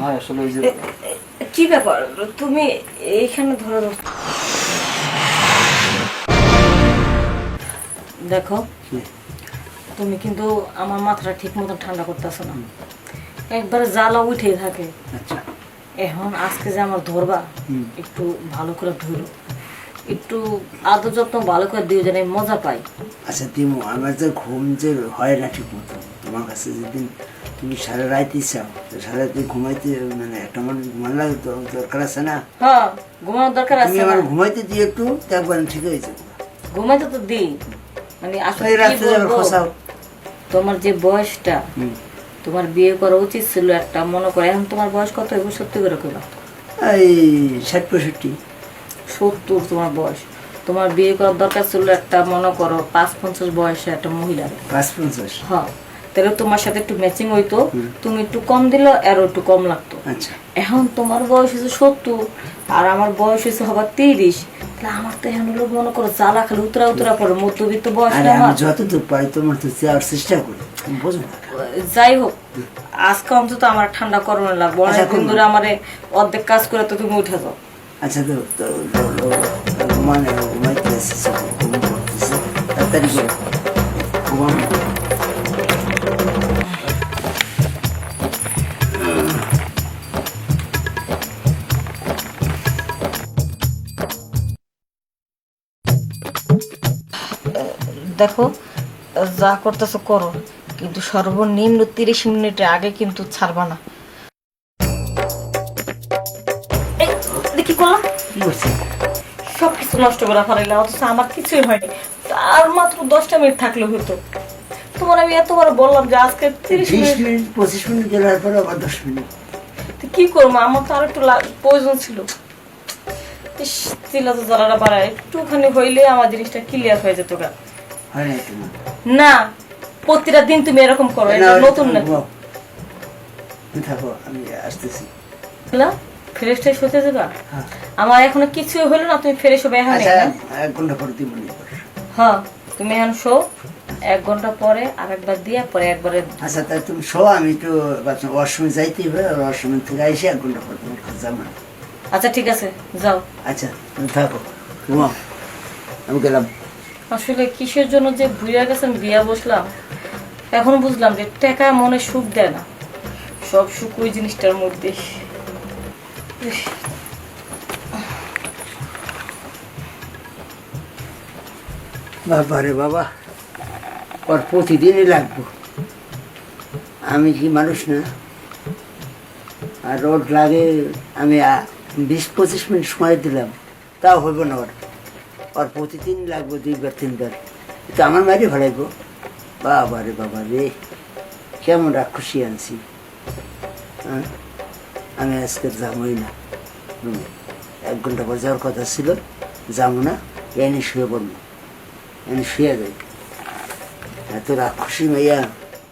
হয় আসলে ওই যে কি ব্যাপার তুমি এইখানে ধরো দেখো তুমি কিন্তু আমার মাথাটা ঠিক মতো ঠান্ডা করতেছো না, একবারে জ্বালা উঠেই থাকে। আচ্ছা এখন আজকে যে আমার ধরবা একটু ভালো করে ধরো, একটু আদর যত্ন ভালো করে দিও যেন আমি মজা পাই। আচ্ছা দিমু, আমার যে ঘুম যে হয় না ঠিক মতো, তোমার কাছে যেদিন তুমি সারা রাইতে চাও, সারা রাতে ঘুমাইতে মানে একটা আমার ঘুমান লাগে তো, দরকার আছে না? হ্যাঁ ঘুমানোর দরকার তুমি আছে। আমার ঘুমাইতে দিয়ে একটু দেখবেন ঠিক হয়ে যাবে। ঘুমাইতে তো দিই, মানে আসলে এই কি রাত্রে যাবে বলবো, খসাও। তোমার যে বয়সটা, তোমার বিয়ে করা উচিত ছিল একটা, মনে করে এখন তোমার বয়স কত হইব সত্যি করে কইবা? এই 60-65। 70 তোমার বয়স, তোমার বিয়ে করার দরকার ছিল একটা, মনে করো 55 বয়সে একটা মহিলা। 55? হ্যাঁ, তাহলে তোমার সাথে একটু ম্যাচিং হইতো, তুমি একটু কম দিলে আরো একটু কম লাগতো। আচ্ছা এখন তোমার বয়স হয়েছে 70 আর আমার বয়স হয়েছে হবার 30, তাহলে আমার তো এখন লোক মনে করো জ্বালা খালি উতরা উতরা পড়ে, মধ্যবিত্ত বয়স আরে আমার। আমি যতটুকু পারি তোমার তো যাওয়ার চেষ্টা করি, তুমি বোঝো না। যাই হোক, আজকে অন্তত আমার ঠান্ডা করোনা লাগবে, আচ্ছা, অনেকদিন ধরে আমার অর্ধেক কাজ করে তো তুমি উঠে যাও। আচ্ছা তো মানে ঘুমাইতে আসছে, ঘুম করতেছে, তাড়াতাড়ি করে ঘুমানো। দেখো যা করতেছো করো, কিন্তু সর্বনিম্ন 30 মিনিটের আগে কিন্তু ছাড়বা না। কি করলাম? কি করছে? সবকিছু নষ্ট করে ফেলাইলাম, অথচ আমার কিছুই হয়নি। আর মাত্র 10টা মিনিট থাকলে হতো। তোমার আমি এতবার বললাম যে আজকে 30 20 মিনিট, মিনিট 25 মিনিট গেলার পরে আবার 10 মিনিট। কি করবো, আমার তো আর একটু প্রয়োজন ছিল। চিল্লা তো জ্বালাটা বাড়ায়, একটুখানি হইলে আমার জিনিসটা ক্লিয়ার হয়ে যেত। হয় না তোমার? না, প্রতিটা দিন তুমি এরকম করো, এটা নতুন না। থাকো, আমি আসতেছি। ফ্রেশ ট্রেশ হতে যাবা? আমার এখনো কিছু হলো না, তুমি ফ্রেশ হবে এখন? 1 ঘন্টা পরে দিব। হ্যাঁ তুমি এখন শো, 1 ঘন্টা পরে আর একবার দিয়ে পরে একবারে। আচ্ছা তাই তুমি শো, আমি একটু ওয়াশরুমে যাইতে হবে, আর ওয়াশরুম থেকে এসে 1 ঘন্টা পর তোমার কাছে যাবো। আচ্ছা ঠিক আছে যাও। আচ্ছা তুমি থাকো, ঘুমাও, আমি গেলাম। আসলে কিসের জন্য যে ভুইয়া গেছেন বিয়া বসলাম, এখন বুঝলাম যে টাকা মনে সুখ দেয় না, সব সুখ ওই জিনিসটার মধ্যে। বাবা রে বাবা, ওর প্রতিদিনই লাগবো, আমি কি মানুষ না? আর রোড লাগে, আমি 20-25 মিনিট সময় দিলাম, তাও হইব না। ওর প্রতিদিন লাগবো 2বার 3বার, তো আমার মারি ভালাইবো। বাবা রে বাবা রে, কেমন রাক্ষসী আনছি। হ্যাঁ, আমি আজকে যাবোই না। 1 ঘন্টা পর যাওয়ার কথা ছিল, যাবো না, এনে শুয়ে পড়বো, এনে শুয়ে যাই। এত রাক্ষসী মাইয়া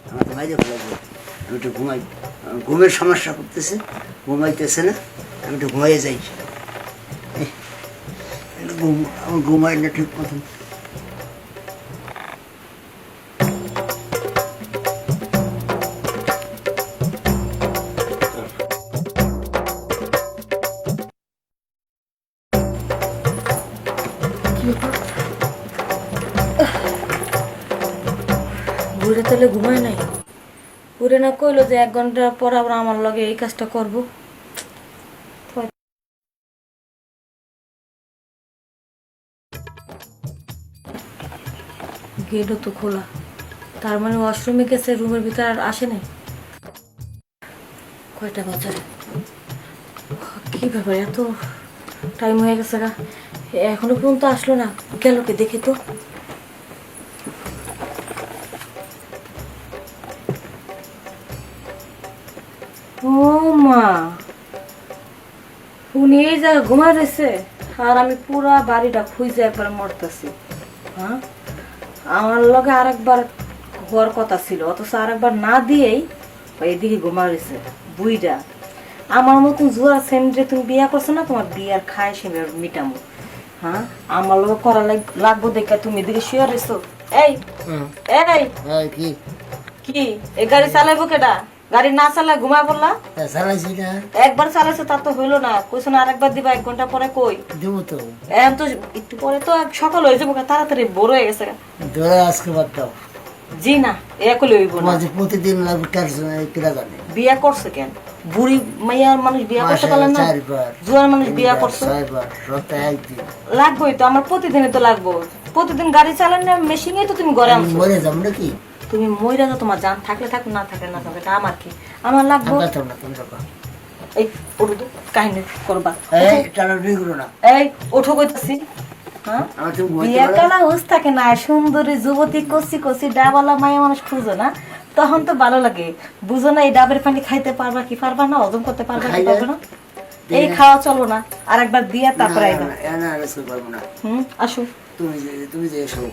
আমার তো মাইরে ভালাইবো। আমি একটু ঘুমাই, ঘুমের সমস্যা করতেছে, ঘুমাইতেছে না, আমি একটু ঘুমাইয়ে যাই। আমার ঘুমাই না ঠিক মতন। ঘুরে তাহলে ঘুমায় নাই, ঘুরে না কইলো যে 1 ঘন্টা পর আবার আমার লগে এই কাজটা করবো। গেটও তো খোলা, তার মানে ওয়াশরুমে গেছে, রুমের ভিতরে আর আসে নাই। কয়টা বাজারে, কি ব্যাপার এত টাইম হয়ে গেছে গা, এখনো পর্যন্ত আসলো না, গেল কি দেখি তো। ও মা, উনি এই জায়গায় ঘুমায় রয়েছে আর আমি পুরা বাড়িটা খুঁজে একবার মরতেছি। হ্যাঁ, আমার লগে আরেকবার হওয়ার কথা ছিল, অথচ আরেকবার না দিয়েই এদিকে ঘুমা রয়েছে বুইটা। আমার মতন জোড়া সেন্ডে তুমি বিয়া করছো না, তোমার বিয়ার খায় সে মিটামো। হ্যাঁ, আমার লগে করা লাগবো দেখে তুমি এদিকে শুয়ে রয়েছো। এই এই কি কি এই গাড়ি চালাইবো কেডা? গাড়ি না চালায় ঘুমায় বললা? চালাইছি না, একবার চালাইছে তা তো হইলো না, কইছো না আরেকবার দিবা 1 ঘন্টা পরে, কই দেবো তো। এখন তো একটু পরে তো সকাল হয়ে যাবো, তাড়াতাড়ি ভোর হয়ে গেছে। ধরে আজকে বাদ দাও। জি না, এ কইলে হইব না। মাঝে প্রতিদিন লাগবে কিরা জানে। বিয়া করছে কেন? বুড়ি মাইয়ার মানুষ বিয়া করতে পারলেন না? 4 বার জোয়ার মানুষ বিয়া করছে 6 বার সপ্তাহে একদিন লাগবেই তো, আমার প্রতিদিনই তো লাগবো। প্রতিদিন গাড়ি চালান না, মেশিনে তো তুমি ঘরে আনছো। মরে যাবো নাকি? তুমি মইরা তো, তোমার জান থাকলে থাক, না থাকলে না থাকলে, এটা আমার কি? আমার লাগবো। আমরা তো না তোমরা কো। এই ওঠো তো, কাহিনী করবা। এই টানা দুই করো না। এই ওঠো কইতাছি। হ্যাঁ, আমার তুমি বলতে বিয়া পারো কালা হুস থাকে না, সুন্দরী যুবতী কচি কচি ডাবালা মায়া মানুষ খুঁজো না, তখন তো ভালো লাগে। বুঝো না এই ডাবের পানি খাইতে পারবা কি পারবা না, হজম করতে পারবা কি পারবা না? এই খাওয়া চলবো না, আরেকবার দিয়া তারপরে আইবা। না রেস্ট করব না। আসো। তুমি যে এসো।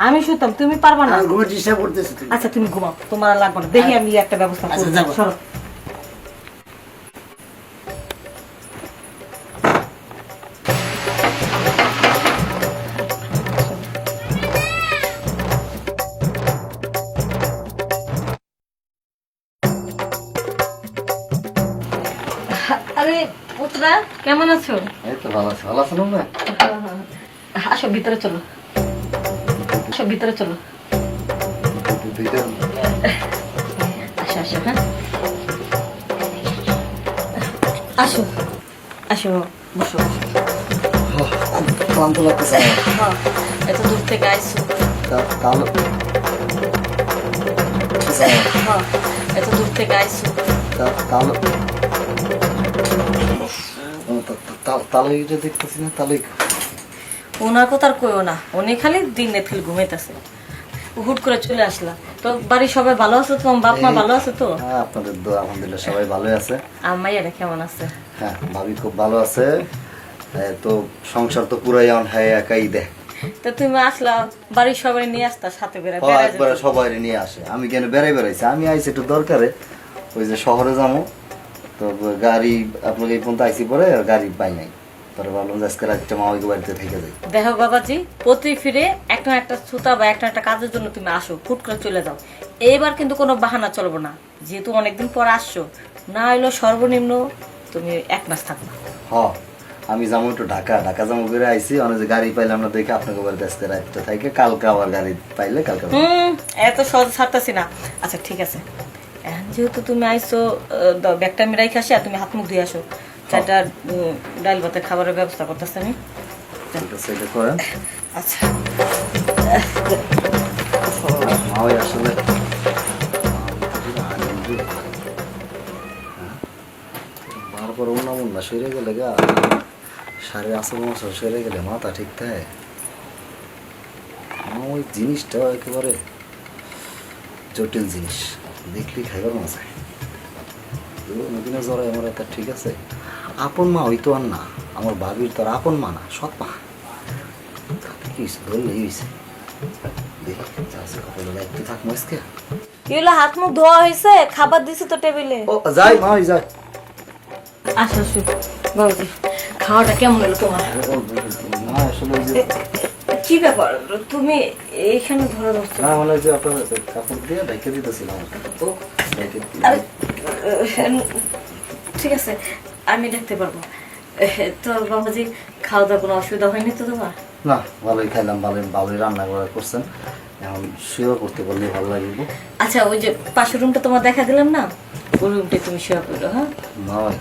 আমি শুতাম, তুমি পারবা না। আমি ঘুমের চেষ্টা করতেছি তুমি। আচ্ছা তুমি ঘুমাও, তোমার আর লাগবে না, দেখি আমি একটা ব্যবস্থা আচ্ছা, করব। যাবো। সরো। আরে পুত্রা, কেমন আছো? এই তো ভালো আছে। ভালো আছেন না? আসো ভিতরে চলো, আসো ভিতরে চলো, আসো আসো। হ্যাঁ আসো আসো, বসো বসো। ক্লান্ত লাগতেছে। হ্যাঁ, এত দূর থেকে আইসো। তাহলে হ্যাঁ, এত দূর থেকে আইসো। তাহলে তাহলে এটা দেখতেছি না। তাহলে ওনার কথা আর কইও না, উনি খালি দিন রাত খালি ঘুমাইতেছে। হুট করে চলে আসলা। তো বাড়ির সবাই ভালো আছে তো? তোমার বাপ মা ভালো আছে তো? হ্যাঁ, আপনাদের দোয়া আলহামদুলিল্লাহ সবাই ভালোই আছে। আর মাইয়ারা কেমন আছে? হ্যাঁ, ভাবি খুব ভালো আছে। তো সংসার তো পুরাই অন হ্যাঁ একাই দেয়। তো তুমি আসলা, বাড়ির সবাই নিয়ে আসতা সাথে বেড়া একবারে সবাই নিয়ে আসে। আমি কেন বেড়াইছি, আমি আইছি একটু দরকারে, ওই যে শহরে যাবো তো গাড়ি আপনাকে এই পর্যন্ত আইসি পরে আর গাড়ি পাই নাই। পরে ভাবলাম যে আজকে রাতটা মামাকে বাড়িতে থেকে যাই। দেখো বাবাজি, প্রতি ফিরে একটা একটা ছুতা বা একটা কাজের জন্য তুমি আসো, ফুট করে চলে যাও। এইবার কিন্তু কোনো বাহানা চলবো না, যেহেতু অনেকদিন পর আসছো। না হইলো সর্বনিম্ন তুমি 1 মাস থাকবা। হ, আমি যাবো একটু ঢাকা যাবো করে আইসি। অনেক যে গাড়ি পাইলাম না দেখে আপনাকে বাড়িতে আজকে রাতটা থাকে, কালকে আবার গাড়ি পাইলে কালকে যাবো। এত সহজ ছাড়তেছি না। আচ্ছা ঠিক আছে, এখন যেহেতু তুমি আইসো, ব্যাগটা আমি রাইখে আসি, আর তুমি হাত মুখ ধুয়ে আসো। চারটা ডাল ভাতের খাবারের ব্যবস্থা করতেছি আমি। ঠিক আছে, এটা করেন। আচ্ছা মাওই আসলে বারবার অন্য সরে গেলে গা, সাড়ে 8 সরে গেলে মাথা ঠিক থাকে। ওই জিনিসটা একেবারে জটিল জিনিস, দেখলেই খাইবার মনে চায়। নদীনে জড়াই আমার একটা ঠিক আছে। আপন মা হইতো আর না, আমার ভাবির তো আর আপন মা না, সৎ মা। কি ধরলেই হয়েছে। দেখি কপালে দায়িত্ব থাক মজকে। কি হলো, হাত মুখ ধোয়া হয়েছে? খাবার দিছি তো টেবিলে। ও যাই মা, ওই যাই। আসো আসো বাবুজি, খাওয়াটা কেমন হলো তোমার? না আসলে ওই যে কি ব্যাপার, তুমি এইখানে ধরে ধরছো? না, মানে যে আপনার কাপড় দিয়ে ঢেকে দিতেছিলাম। ও, ঢেকে দিয়ে আরে, ঠিক আছে, আমি দেখতে পারবো। তো বাবাজি, খাওয়া দাওয়া কোনো অসুবিধা হয়নি তো তোমার? না, ভালোই খাইলাম, ভালোই রান্না করা করছেন। এখন শুয়ে করতে পারলে ভালো লাগবে। আচ্ছা, ওই যে পাশের রুমটা তোমার দেখা দিলাম না, ওই রুমটাই তুমি শুয়ে পড়ো। হ্যাঁ নয়,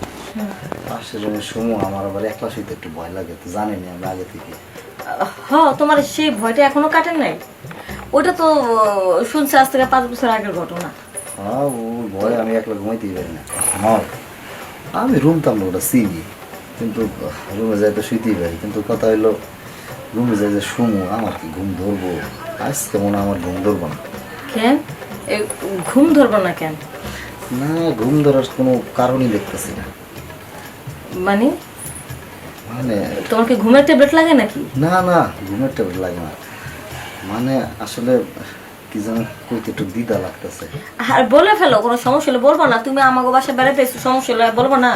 পাশের রুমের সময় আমার আবার একলা শুইতে একটু ভয় লাগে, তো জানেনি আমি আগে থেকে। হ্যাঁ, তোমার সেই ভয়টা এখনো কাটে নাই? ওটা তো শুনছে আজ থেকে 5 বছর আগের ঘটনা। হ্যাঁ, ও ভয় আমি একলা ঘুমাইতেই পারি না। নয়, আমি রুম তামলে ওটা চিনি, কিন্তু রুমে যাই তো শুইতেই পারি। কিন্তু কথা হইলো, রুমে যাই যে শুমু, আমার কি ঘুম ধরবো? আজকে মনে হয় আমার ঘুম ধরবো না। কেন ঘুম ধরবো না কেন? না, ঘুম ধরার কোনো কারণই দেখতেছি না। মানে মানে তোমার কি ঘুমের ট্যাবলেট লাগে নাকি? না না, ঘুমের ট্যাবলেট লাগে না। মানে আসলে কি যেন কইতে একটু দ্বিধা লাগতেছে। আর বলে ফেলো, কোনো সমস্যা হলে বলবো না। তুমি আমাকে বাসায় বেড়াতে এসো, সমস্যা হলে বলবো না।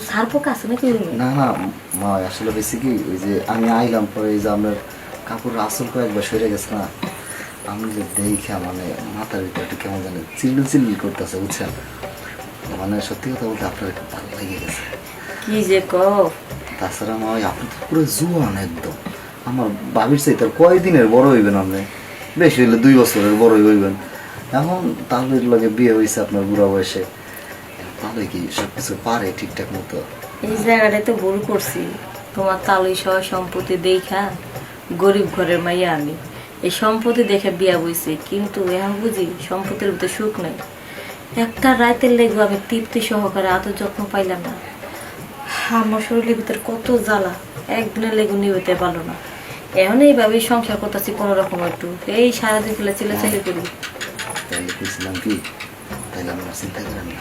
সার পোকা আছে নাকি? না না মা, আসলে বেশি কি, ওই যে আমি আইলাম পরে এই যে আপনার কাপড় আসল কয়েকবার সরে গেছে না, আমি যে দেখা মানে মাথার ভিতরে একটা কেমন জানি চিল্লু চিল্লি করতেছে বুঝছেন, মানে সত্যি কথা বলতে আপনার খুব ভালো লেগে গেছে। কি যে কও, তাছাড়া মা ওই আপনি তো পুরো জুয়ান একদম, আমার ভাবির চাই তার কয়দিনের বড় হইবেন আপনি, বেশি হইলে 2 বছরের বড় হইবেন। এখন তাহলে লগে বিয়ে হয়েছে আপনার বুড়া বয়সে, তাহলে কি সব কিছু পারে ঠিকঠাক মতো? এই জায়গাটায় তো ভুল করছি। তোমার তালুই সহ সম্পত্তি দেখা গরিব ঘরের মাইয়া আমি, এই সম্পত্তি দেখে বিয়া বইছি, কিন্তু এখন বুঝি সম্পত্তির ভিতরে সুখ নেই। একটা রাতের লেগু আমি তৃপ্তি সহকারে আদর যত্ন পাইলাম না। আমার শরীরের ভিতরে কত জ্বালা, একদিনের লেগু নিতে পারলো না। এখন এইভাবেই সংসার করতেছি কোনো রকম একটু, এই সারাদিন ফেলে চিল্লাচিল্লি করি। তাইলে কইছিলাম কি, তাইলে আপনার চিন্তা করেন না,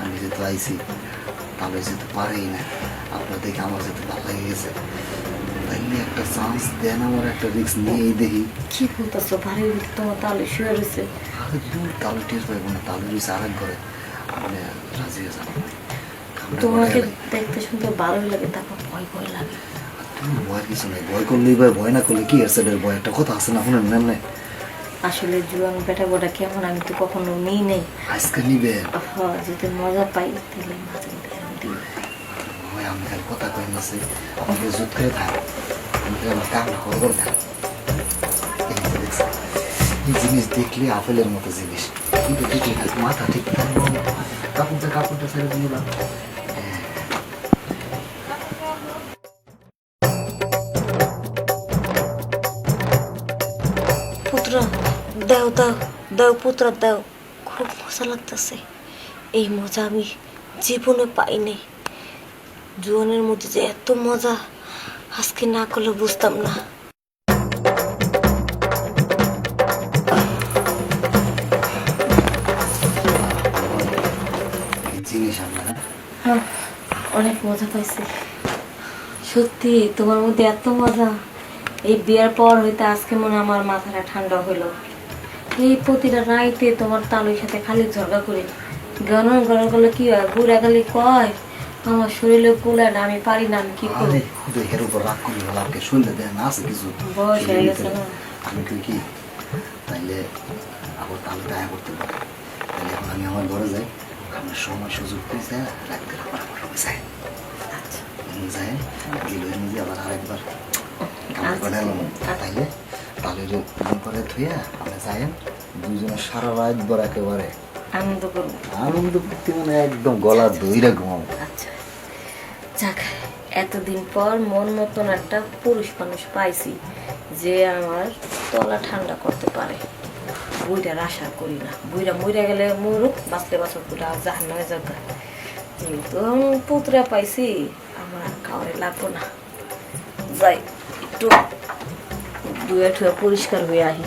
আমি যেহেতু আইছি তাহলে যেহেতু পারেই না, আপনার দেখে আমার যেহেতু ভালো লেগে গেছে, তাইলে একটা চান্স দেন, আমার একটা রিস্ক নিয়েই দেখি। কি বলতেছো, বাড়ির ভিতরে তোমার তাহলে শুয়ে রয়েছে? আরে দূর, তাহলে টের পাইবো না, তাহলে রয়েছে আরেক ঘরে, আপনি রাজি হয়ে যাবেন। তোমাকে দেখতে শুনতে ভালোই লাগে, তারপর ভয় ভয় লাগে। ভয়ের কিছু নেই, ভয় করলেই ভয় না করলে কি আছে, ভয় একটা কথা আছে না, শুনেন নেন নাই? আসলে জুয়ান বেটা গোটা কেমন আমি তো কখনো নিই নেই। আজকে নিবেন? যদি মজা পাই তাহলে মাঝে মধ্যে এরকম দিই। আমি খালি কথা কই নাছি, আমাকে জুত করে থাক, আমি আমার কামনা করবো না। এই জিনিস দেখলে আপেলের মতো জিনিস, কিন্তু দেখলে মাথা ঠিক থাকবে, কাপড়টা ছেড়ে দিয়ে দিলাম। পুত্র দাও দাও দাও, পুত্র দাও, খুব মজা লাগতেছে। এই মজা আমি জীবনে পাইনি। জুয়ানের মধ্যে যে এত মজা, আজকে না করলে বুঝতাম না। জিনিস আমরা অনেক মজা পাইছি সত্যি, তোমার মধ্যে এত মজা। এই বিয়ের পর হইতে আজকে মনে হয় আমার মাথাটা ঠান্ডা হইলো। এই প্রতিটা রাইতে তোমার তালুর সাথে খালি ঝগড়া করি, গরম গরম করলে কি হয়, বুড়া গালি কয় আমার শরীরে কুলায় না, আমি পারি না, আমি কি করি। এর উপর রাগ করি বলে আমাকে শুনতে দেয় না, আছে কিছু বয়স হয়ে গেছে না। আমি কই কি, তাইলে আবার তাহলে দেখা করতে পারি, তাহলে এখন আমি আমার ঘরে যাই, আমার সময় সুযোগ পেয়েছে রাখতে যাই যাই গেল নিজে আবার আরেকবার তাইলে তালের করে ধুয়ে আমরা যাই দুজনে সারা রাত ভর একেবারে আনন্দ করবো। আনন্দ করতে মানে একদম গলা ধইরা ঘুমাবো। আচ্ছা যাক, এতদিন পর মন মতন একটা পুরুষ মানুষ পাইছি যে আমার তলা ঠান্ডা করতে পারে। বুইটার আশা করি না, বুইরা মরে গেলে মরুক, বাঁচলে বাঁচক, বুড়া জাহান নামে যাক। যেহেতু পুতরা পাইছি, আমার আর খাওয়ারে লাগবো না। যাই একটু ধুয়ে ঠুয়ে পরিষ্কার হয়ে আহি।